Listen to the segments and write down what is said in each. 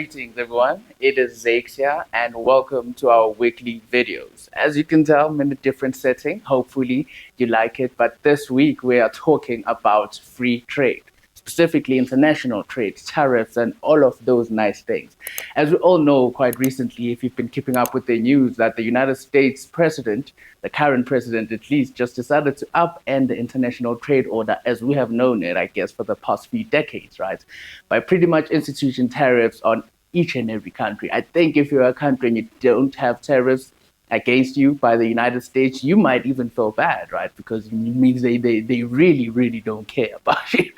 Greetings everyone, it is Zakes here and welcome to our weekly videos. As you can tell, I'm in a different setting. Hopefully you like it, but this week we are talking about free trade, specifically international trade, tariffs and all of those nice things. As we all know, quite recently, if you've been keeping up with the news, that the United States president, the current president at least, just decided to upend the international trade order as we have known it, I guess, for the past few decades, right? By pretty much instituting tariffs on each and every country. I think if you're a country and you don't have tariffs against you by the United States, you might even feel bad, right? Because it means they really, really don't care about you.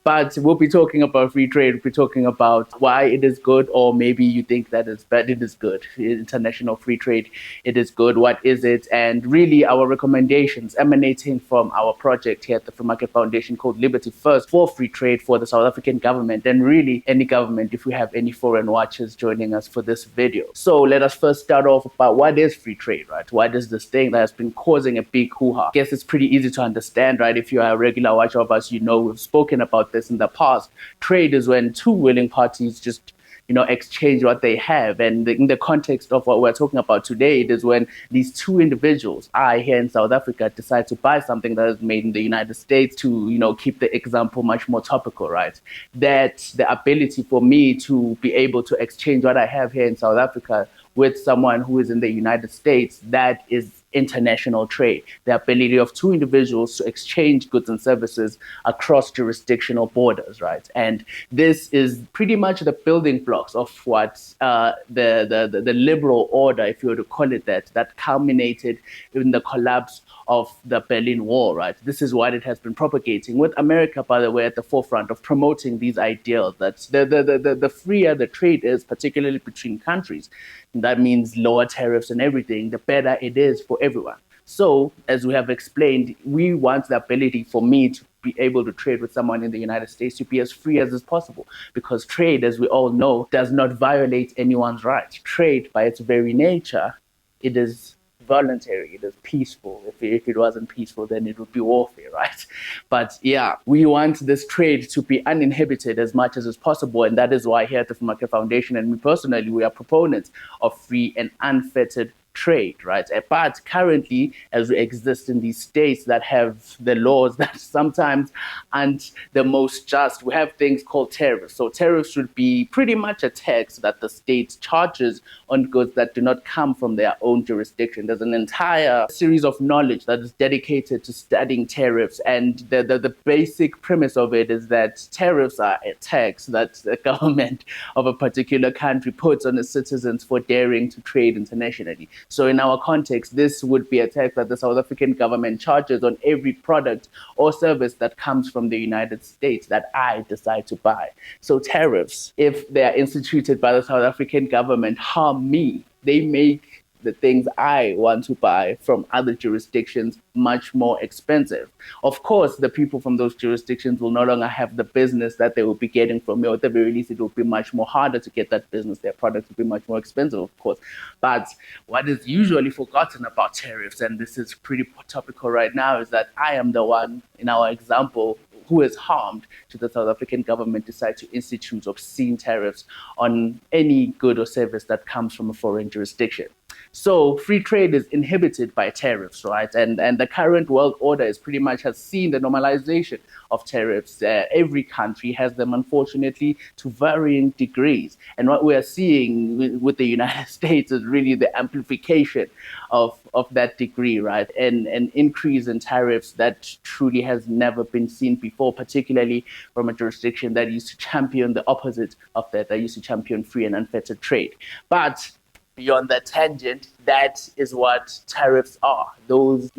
But we'll be talking about free trade. We'll be talking about why it is good, or maybe you think that it's bad. It is good. International free trade, it is good. What is it? And really, our recommendations emanating from our project here at the Free Market Foundation called Liberty First for free trade for the South African government, and really any government if we have any foreign watchers joining us for this video. So let us first start off about what is free trade, right? What is this thing that has been causing a big hoo-ha? I guess it's pretty easy to understand, right? If you are a regular watcher of us, you know we've spoken about this in the past. Trade is when two willing parties just exchange what they have. And in the context of what we're talking about today, it is when these two individuals, I here in South Africa, decide to buy something that is made in the United States to, keep the example much more topical, right? That the ability for me to be able to exchange what I have here in South Africa with someone who is in the United States, that is international trade, the ability of two individuals to exchange goods and services across jurisdictional borders, right? And this is pretty much the building blocks of what the liberal order, if you were to call it that culminated in the collapse of the Berlin Wall, right? This is what it has been propagating, with America, by the way, at the forefront of promoting these ideals that the freer the trade is, particularly between countries, that means lower tariffs and everything, the better it is for everyone. So, as we have explained, we want the ability for me to be able to trade with someone in the United States to be as free as is possible, because trade, as we all know, does not violate anyone's rights. Trade, by its very nature, it is voluntary, it is peaceful. If it wasn't peaceful, then it would be warfare, right? But yeah, we want this trade to be uninhibited as much as is possible, and that is why here at the Free Market Foundation, and me personally, we are proponents of free and unfettered trade, right? But currently, as we exist in these states that have the laws that sometimes aren't the most just, we have things called tariffs. So tariffs should be pretty much a tax that the state charges on goods that do not come from their own jurisdiction. There's an entire series of knowledge that is dedicated to studying tariffs, and the basic premise of it is that tariffs are a tax that the government of a particular country puts on its citizens for daring to trade internationally. So in our context, this would be a tax that the South African government charges on every product or service that comes from the United States that I decide to buy. So tariffs, if they are instituted by the South African government, harm me. They make the things I want to buy from other jurisdictions much more expensive. Of course, the people from those jurisdictions will no longer have the business that they will be getting from me, or at the very least, it will be much more harder to get that business. Their products will be much more expensive, of course. But what is usually forgotten about tariffs, and this is pretty topical right now, is that I am the one, in our example, who is harmed should the South African government decide to institute obscene tariffs on any good or service that comes from a foreign jurisdiction. So free trade is inhibited by tariffs, right? And the current world order is pretty much has seen the normalization of tariffs. Every country has them, unfortunately, to varying degrees. And what we are seeing with the United States is really the amplification of that degree, right? And an increase in tariffs that truly has never been seen before, particularly from a jurisdiction that used to champion the opposite of that used to champion free and unfettered trade. But beyond that tangent, that is what tariffs are. Those,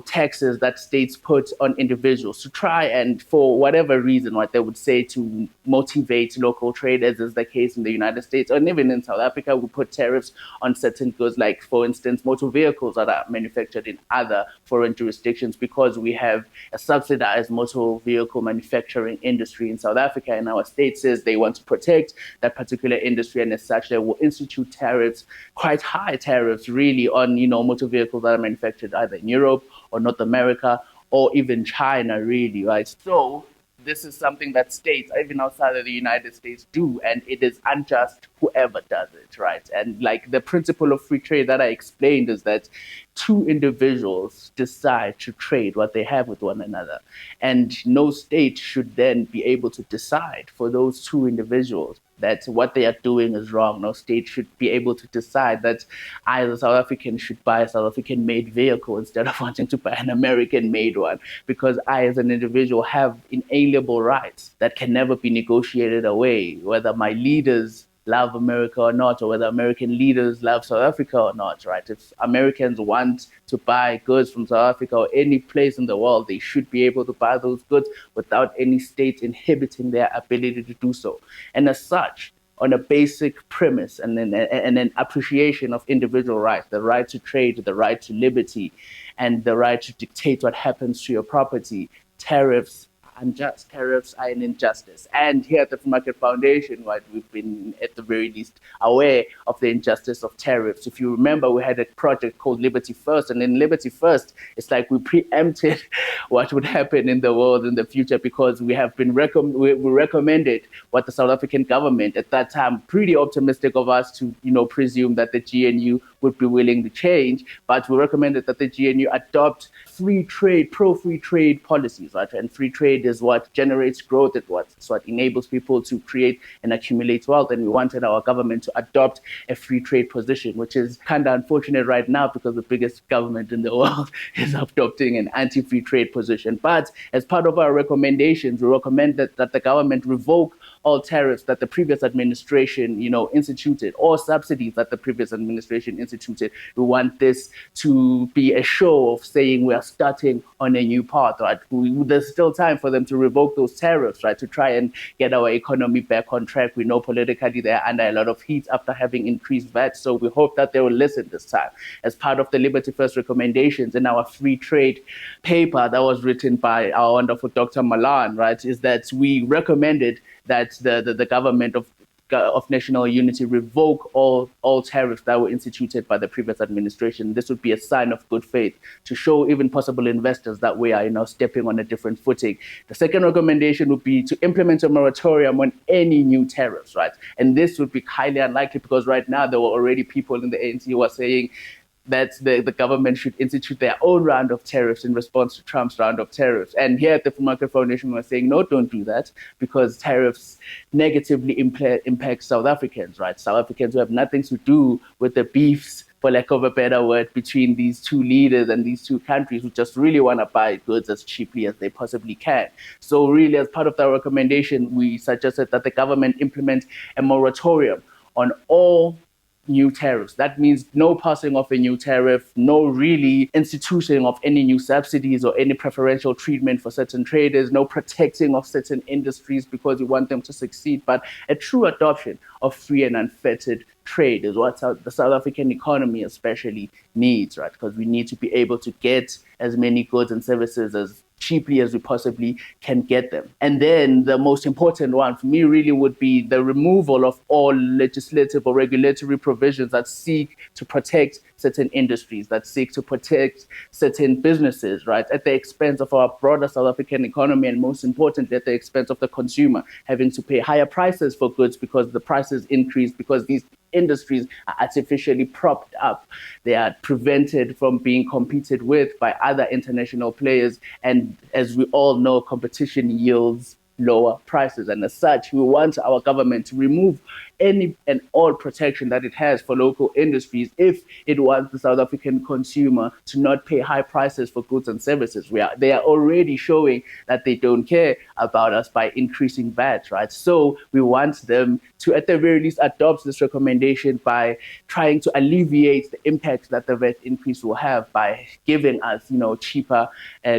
taxes that states put on individuals to try and, for whatever reason, what they would say, to motivate local trade, as is the case in the United States, or even in South Africa, we put tariffs on certain goods, like, for instance, motor vehicles that are manufactured in other foreign jurisdictions, because we have a subsidized motor vehicle manufacturing industry in South Africa, and our state says they want to protect that particular industry, and as such, they will institute tariffs, quite high tariffs, really, on motor vehicles that are manufactured either in Europe or North America or even China, really, right? So this is something that states, even outside of the United States, do, and it is unjust whoever does it, right? And like the principle of free trade that I explained is that two individuals decide to trade what they have with one another, and no state should then be able to decide for those two individuals that what they are doing is wrong. No state should be able to decide that I, as a South African, should buy a South African made vehicle instead of wanting to buy an American made one, because I, as an individual, have inalienable rights that can never be negotiated away, whether my leaders love America or not, or whether American leaders love South Africa or not, right? If Americans want to buy goods from South Africa or any place in the world, they should be able to buy those goods without any state inhibiting their ability to do so. And as such, on a basic premise and an appreciation of individual rights, the right to trade, the right to liberty, and the right to dictate what happens to your property, tariffs unjust. Tariffs are an injustice. And here at the Free Market Foundation, right, we've been at the very least aware of the injustice of tariffs. If you remember, we had a project called Liberty First, and in Liberty First, it's like we preempted what would happen in the world in the future, because we have been we recommended what the South African government at that time, pretty optimistic of us to presume that the GNU would be willing to change, but we recommended that the GNU adopt free trade, pro-free trade policies, right? And free trade is what generates growth. It's what enables people to create and accumulate wealth. And we wanted our government to adopt a free trade position, which is kind of unfortunate right now because the biggest government in the world is adopting an anti-free trade position. But as part of our recommendations, we recommend that the government revoke all tariffs that the previous administration, instituted, or subsidies that the previous administration instituted. We want this to be a show of saying we are starting on a new path, right? There's still time for them to revoke those tariffs, right? To try and get our economy back on track. We know politically they're under a lot of heat after having increased VAT. So we hope that they will listen this time. As part of the Liberty First recommendations in our free trade paper that was written by our wonderful Dr. Malan, right, is that we recommended that the government of national unity revoke all tariffs that were instituted by the previous administration. This would be a sign of good faith to show even possible investors that we are stepping on a different footing. The second recommendation would be to implement a moratorium on any new tariffs, right? And this would be highly unlikely because right now there were already people in the ANC who are saying that the government should institute their own round of tariffs in response to Trump's round of tariffs. And here at the Free Market Foundation, we're saying, no, don't do that, because tariffs negatively impact South Africans, right? South Africans who have nothing to do with the beefs, for lack of a better word, between these two leaders and these two countries who just really want to buy goods as cheaply as they possibly can. So really, as part of that recommendation, we suggested that the government implement a moratorium on all new tariffs. That means no passing of a new tariff, no really instituting of any new subsidies or any preferential treatment for certain traders, no protecting of certain industries because we want them to succeed, but a true adoption of free and unfettered trade is what the South African economy especially needs, right? Because we need to be able to get as many goods and services as cheaply as we possibly can get them. And then the most important one for me really would be the removal of all legislative or regulatory provisions that seek to protect certain industries, that seek to protect certain businesses, right, at the expense of our broader South African economy, and most importantly, at the expense of the consumer, having to pay higher prices for goods because the prices increase, because these industries are artificially propped up. They are prevented from being competed with by other international players. And as we all know, competition yields lower prices. And as such, we want our government to remove any and all protection that it has for local industries if it wants the South African consumer to not pay high prices for goods and services. They are already showing that they don't care about us by increasing VAT, right? So we want them to, at the very least, adopt this recommendation by trying to alleviate the impact that the VAT increase will have by giving us, cheaper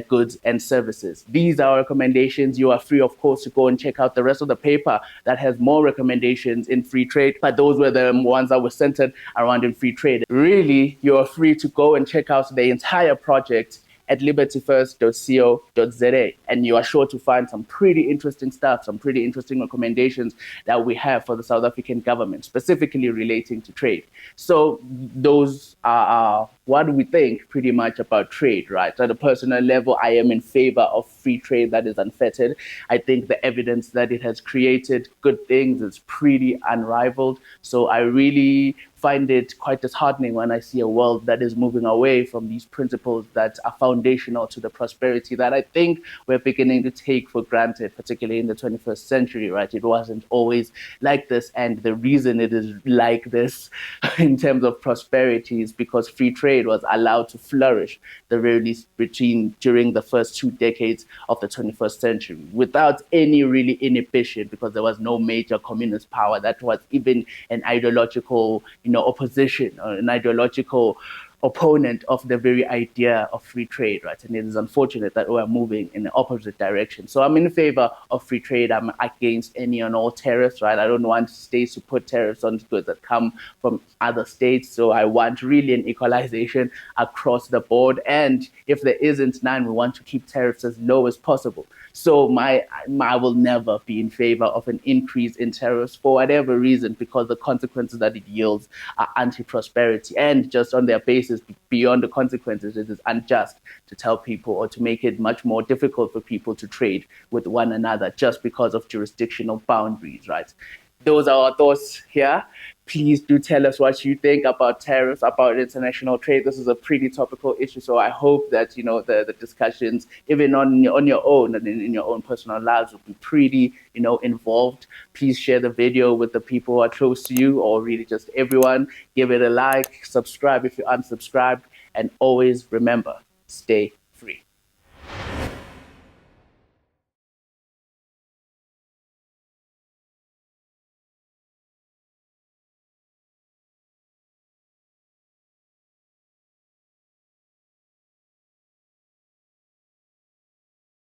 goods and services. These are our recommendations. You are free, of course, to go and check out the rest of the paper that has more recommendations in free trade, but those were the ones that were centered around in free trade. Really, you are free to go and check out the entire project at libertyfirst.co.za, and you are sure to find some pretty interesting stuff, some pretty interesting recommendations that we have for the South African government, specifically relating to trade. So those are our what we think pretty much about trade, right? At a personal level, I am in favor of free trade that is unfettered. I think the evidence that it has created good things is pretty unrivaled. So I really find it quite disheartening when I see a world that is moving away from these principles that are foundational to the prosperity that I think we're beginning to take for granted, particularly in the 21st century, right? It wasn't always like this. And the reason it is like this in terms of prosperity is because free trade was allowed to flourish, the very least between during the first 2 decades of the 21st century without any really inhibition, because there was no major communist power that was even an ideological, opposition or an ideological opponent of the very idea of free trade, right? And it is unfortunate that we're moving in the opposite direction. So I'm in favor of free trade. I'm against any and all tariffs, right? I don't want states to put tariffs on goods that come from other states. So I want really an equalization across the board. And if there isn't none, we want to keep tariffs as low as possible. So I will never be in favor of an increase in tariffs for whatever reason, because the consequences that it yields are anti-prosperity, and just on their basis, beyond the consequences, it is unjust to tell people or to make it much more difficult for people to trade with one another just because of jurisdictional boundaries, right? Those are our thoughts here. Please do tell us what you think about tariffs, about international trade. This is a pretty topical issue, so I hope that the discussions, even on your own and in your own personal lives, will be pretty involved. Please share the video with the people who are close to you, or really just everyone. Give it a like, subscribe if you're unsubscribed, and always remember, stay